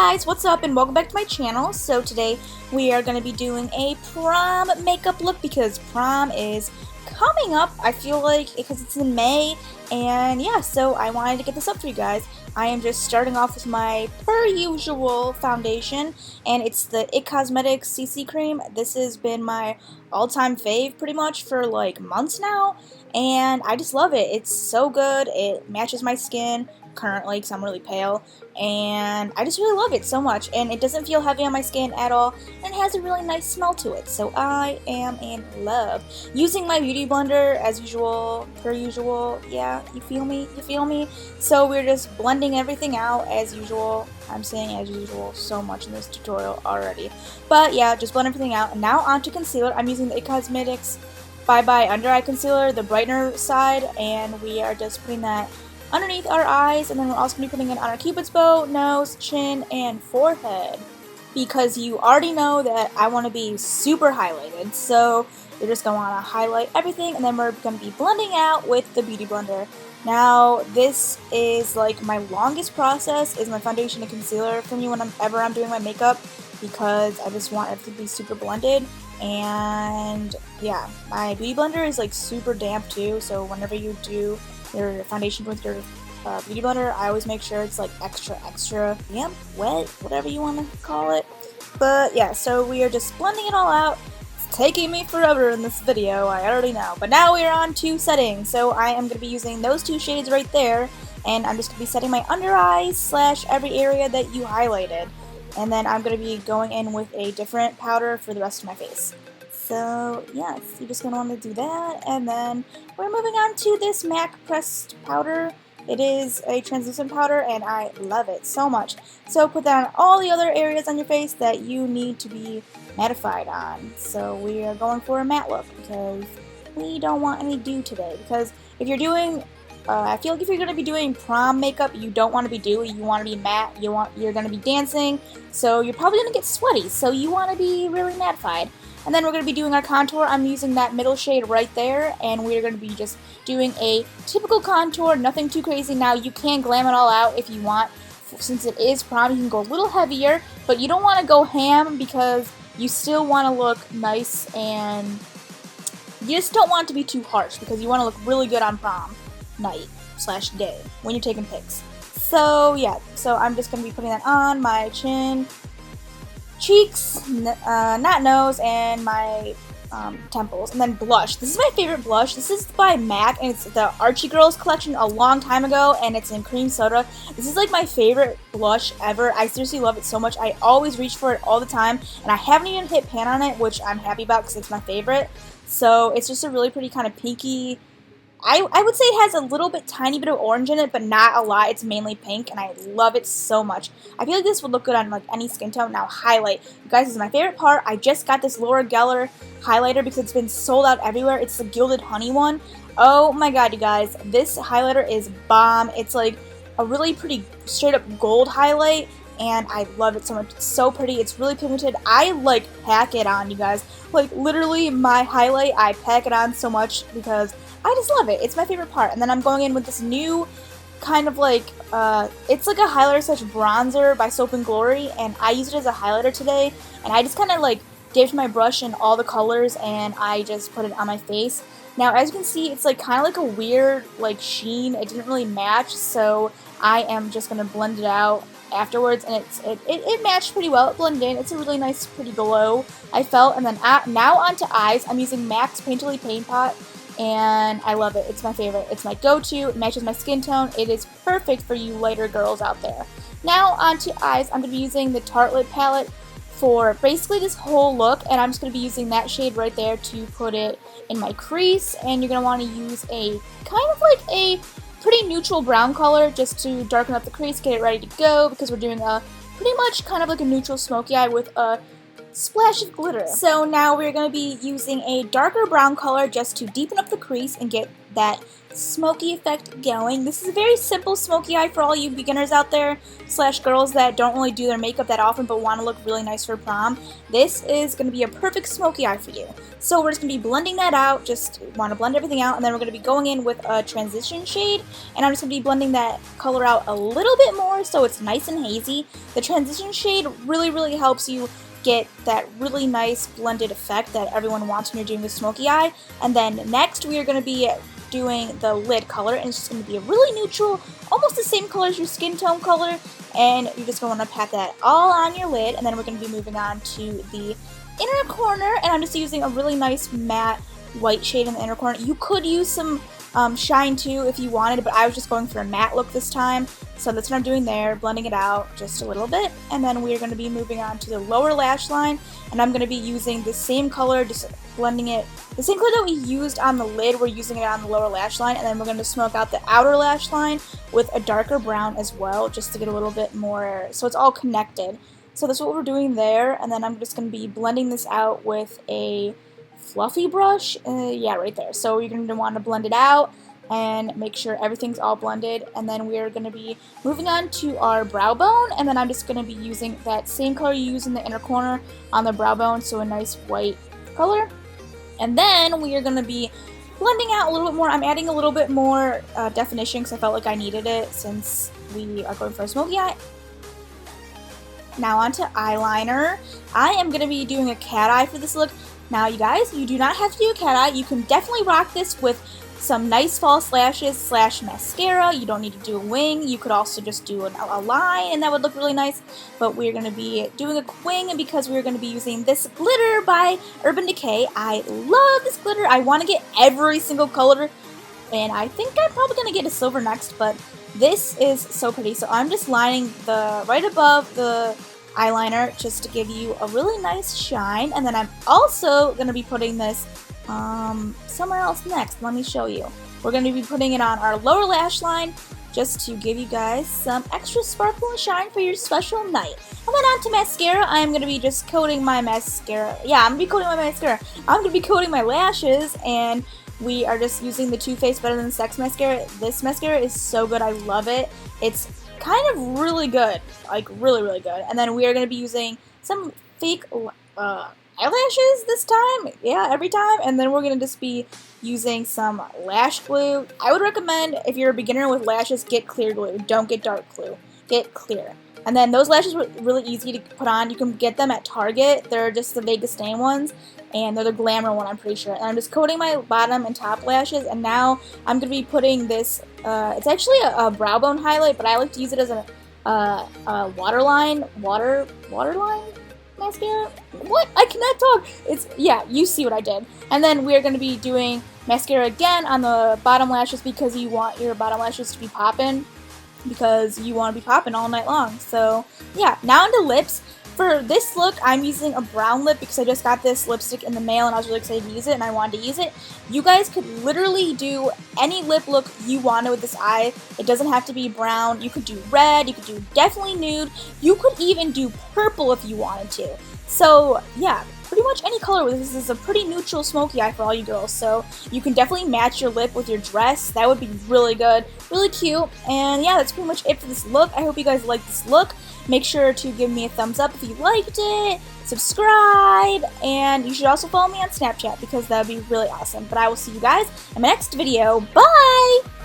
guys, what's up and welcome back to my channel. So today we are going to be doing a prom makeup look because prom is coming up, I feel like, because it's in May, and yeah, so I wanted to get this up for you guys. I am just starting off with my per usual foundation, and it's the IT Cosmetics CC cream. This has been my all-time fave pretty much for like months now, and I just love it. It's so good. It matches my skin currently because I'm really pale, and I just really love it so much, and it doesn't feel heavy on my skin at all, and it has a really nice smell to it, so I am in love. Using my beauty blender as usual, per usual, yeah, you feel me? So we're just blending everything out as usual. I'm saying as usual so much in this tutorial already, but yeah, just blend everything out. And now onto concealer. I'm using the IT Cosmetics Bye Bye Under Eye Concealer, the brightener side, and we are just putting that underneath our eyes, and then we're also going to be putting it on our cupid's bow, nose, chin, and forehead, because you already know that I want to be super highlighted, so you're just going to want to highlight everything, and then we're going to be blending out with the beauty blender. Now, this is like my longest process, is my foundation and concealer for me whenever I'm doing my makeup, because I just want everything to be super blended. And yeah, my beauty blender is like super damp too, so whenever you do your foundation with your beauty blender, I always make sure it's like extra damp, wet, whatever you want to call it. But yeah, so we are just blending it all out. It's taking me forever in this video, I already know. But now we are on to setting, so I am going to be using those two shades right there, and I'm just going to be setting my under eyes / every area that you highlighted. And then I'm going to be going in with a different powder for the rest of my face. So yes, you're just going to want to do that, and then we're moving on to this MAC pressed powder. It is a translucent powder, and I love it so much. So put that on all the other areas on your face that you need to be mattified on. So we are going for a matte look, because we don't want any dew today. Because if you're doing I feel like if you're going to be doing prom makeup, you don't want to be dewy, you want to be matte, you're going to be dancing, so you're probably going to get sweaty, so you want to be really mattified. And then we're going to be doing our contour. I'm using that middle shade right there, and we're going to be just doing a typical contour, nothing too crazy. Now, you can glam it all out if you want. Since it is prom, you can go a little heavier, but you don't want to go ham because you still want to look nice, and you just don't want it to be too harsh because you want to look really good on prom night / day when you're taking pics. So yeah, so I'm just going to be putting that on my chin, cheeks, not nose, and my temples, and then blush. This is my favorite blush. This is by MAC, and it's the Archie Girls collection a long time ago, and it's in cream soda. This is like my favorite blush ever. I seriously love it so much. I always reach for it all the time, and I haven't even hit pan on it, which I'm happy about because it's my favorite. So it's just a really pretty kind of pinky. I would say it has a little bit, tiny bit of orange in it, but not a lot. It's mainly pink, and I love it so much. I feel like this would look good on like any skin tone. Now, highlight. You guys, this is my favorite part. I just got this Laura Geller highlighter because it's been sold out everywhere. It's the Gilded Honey one. Oh my god, you guys. This highlighter is bomb. It's like a really pretty straight up gold highlight, and I love it so much. It's so pretty. It's really pigmented. I like pack it on, you guys. Like literally my highlight, I pack it on so much because I just love it. It's my favorite part. And then I'm going in with this new kind of like, it's like a highlighter / bronzer by Soap & Glory, and I used it as a highlighter today, and I just kind of like dipped my brush in all the colors, and I just put it on my face. Now, as you can see, it's like kind of like a weird like sheen. It didn't really match, so I am just going to blend it out afterwards, and it matched pretty well. It blended in. It's a really nice, pretty glow, I felt. And then now onto eyes. I'm using MAC's Painterly Paint Pot, and I love it. It's my favorite. It's my go-to. It matches my skin tone. It is perfect for you lighter girls out there. Now onto eyes. I'm going to be using the Tartelette palette for basically this whole look, and I'm just going to be using that shade right there to put it in my crease, and you're going to want to use a kind of like a pretty neutral brown color just to darken up the crease, get it ready to go, because we're doing a pretty much kind of like a neutral smoky eye with a splash of glitter. So now we're going to be using a darker brown color just to deepen up the crease and get that smoky effect going. This is a very simple smoky eye for all you beginners out there, slash girls that don't really do their makeup that often but want to look really nice for prom. This is going to be a perfect smoky eye for you. So we're just going to be blending that out, just want to blend everything out, and then we're going to be going in with a transition shade, and I'm just going to be blending that color out a little bit more so it's nice and hazy. The transition shade really helps you get that really nice blended effect that everyone wants when you're doing the smoky eye. And then next we are going to be doing the lid color, and it's just going to be a really neutral, almost the same color as your skin tone color, and you're just going to pat that all on your lid. And then we're going to be moving on to the inner corner, and I'm just using a really nice matte white shade in the inner corner. You could use some shine too if you wanted, but I was just going for a matte look this time, so that's what I'm doing there, blending it out just a little bit. And then we're going to be moving on to the lower lash line, and I'm going to be using the same color, just blending it, the same color that we used on the lid, we're using it on the lower lash line, and then we're going to smoke out the outer lash line with a darker brown as well, just to get a little bit more, so it's all connected. So that's what we're doing there, and then I'm just going to be blending this out with a fluffy brush, yeah, right there. So you're going to want to blend it out and make sure everything's all blended, and then we're going to be moving on to our brow bone, and then I'm just going to be using that same color you use in the inner corner on the brow bone, so a nice white color. And then we are going to be blending out a little bit more. I'm adding a little bit more definition because I felt like I needed it since we are going for a smoky eye. Now on to eyeliner. I am going to be doing a cat eye for this look. Now you guys, you do not have to do a cat eye. You can definitely rock this with some nice false lashes slash mascara. You don't need to do a wing. You could also just do a line, and that would look really nice. But we're going to be doing a wing because we're going to be using this glitter by Urban Decay. I love this glitter. I want to get every single color, and I think I'm probably going to get a silver next, but this is so pretty. So I'm just lining the right above the eyeliner just to give you a really nice shine, and then I'm also going to be putting this somewhere else next. Let me show you. We're going to be putting it on our lower lash line just to give you guys some extra sparkle and shine for your special night. And then on to mascara. I'm going to be just coating my mascara. Yeah, I'm going to be coating my mascara. I'm going to be coating my lashes, and we are just using the Too Faced Better Than Sex mascara. This mascara is so good. I love it. It's kind of really good, like really good. And then we are going to be using some fake eyelashes this time, yeah, every time. And then we're going to just be using some lash glue. I would recommend, if you're a beginner with lashes, get clear glue, don't get dark glue, get clear. And then those lashes were really easy to put on. You can get them at Target. They're just the Vegas stain ones, and they're the Glamour one, I'm pretty sure. And I'm just coating my bottom and top lashes, and now I'm going to be putting this, it's actually a brow bone highlight, but I like to use it as a waterline mascara? What? I cannot talk! It's, yeah, you see what I did. And then we're going to be doing mascara again on the bottom lashes because you want your bottom lashes to be popping, because you want to be popping all night long. So yeah, now into lips. For this look, I'm using a brown lip because I just got this lipstick in the mail and I was really excited to use it and I wanted to use it. You guys could literally do any lip look you wanted with this eye. It doesn't have to be brown. You could do red, you could do definitely nude, you could even do purple if you wanted to. So yeah, pretty much any color with this. Is a pretty neutral smoky eye for all you girls, so you can definitely match your lip with your dress. That would be really good, really cute. And yeah, that's pretty much it for this look. I hope you guys like this look. Make sure to give me a thumbs up if you liked it, subscribe, and you should also follow me on Snapchat because that would be really awesome. But I will see you guys in my next video. Bye!